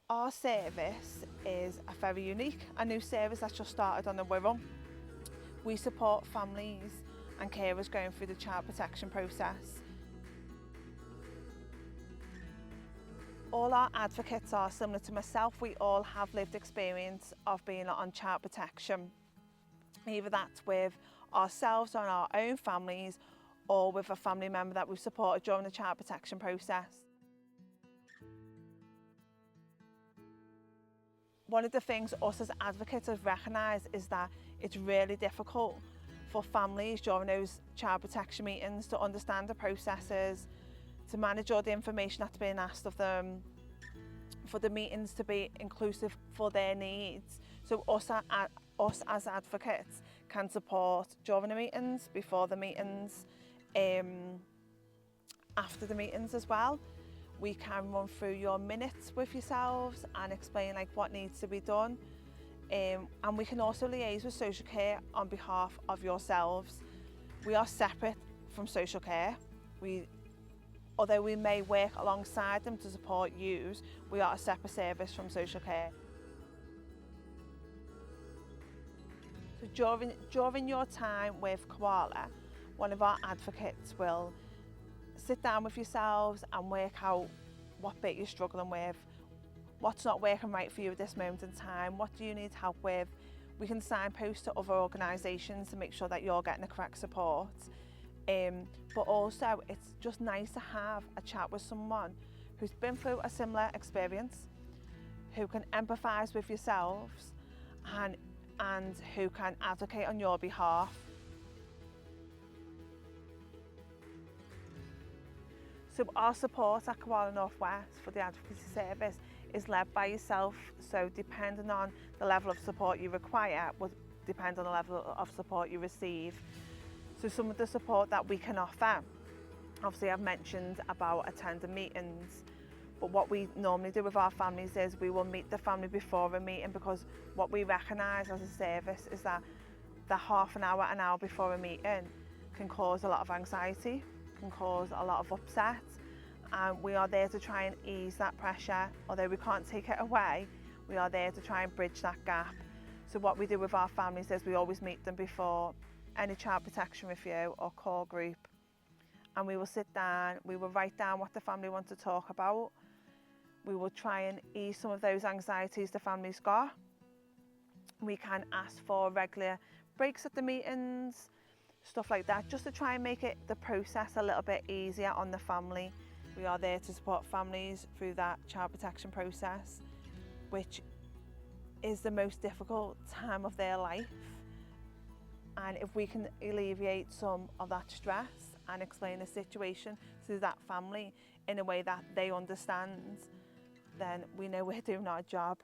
Our service is a very unique and new service that's just started on the Wirral. We support families and carers going through the child protection process. All our advocates are similar to myself. We all have lived experience of being on child protection. Either that's with ourselves or our own families, or with a family member that we've supported during the child protection process. One of the things us as advocates have recognised is that it's really difficult for families during those child protection meetings to understand the processes, to manage all the information that's being asked of them, for the meetings to be inclusive for their needs. So us as advocates can support during the meetings, before the meetings, after the meetings as well. We can run through your minutes with yourselves and explain what needs to be done. And we can also liaise with social care on behalf of yourselves. We are separate from social care. Although we may work alongside them to support you, we are a separate service from social care. So during your time with Koala, one of our advocates will sit down with yourselves and work out what bit you're struggling with, what's not working right for you at this moment in time, what do you need help with. We can signpost to other organisations to make sure that you're getting the correct support. But also it's just nice to have a chat with someone who's been through a similar experience, who can empathise with yourselves and who can advocate on your behalf. So our support at Koala North West for the advocacy service is led by yourself, so depending on the level of support you require will depend on the level of support you receive. So some of the support that we can offer, obviously I've mentioned about attending meetings, but what we normally do with our families is we will meet the family before a meeting, because what we recognise as a service is that the half an hour before a meeting can cause a lot of anxiety, can cause a lot of upset, and we are there to try and ease that pressure. Although we can't take it away, we are there to try and bridge that gap. So what we do with our families is we always meet them before any child protection review or call group, and we will sit down, we will write down what the family want to talk about. We will try and ease some of those anxieties the family's got. We can ask for regular breaks at the meetings, stuff like that, just to try and make the process a little bit easier on the family. We are there to support families through that child protection process, which is the most difficult time of their life. And if we can alleviate some of that stress and explain the situation to that family in a way that they understand, then we know we're doing our job.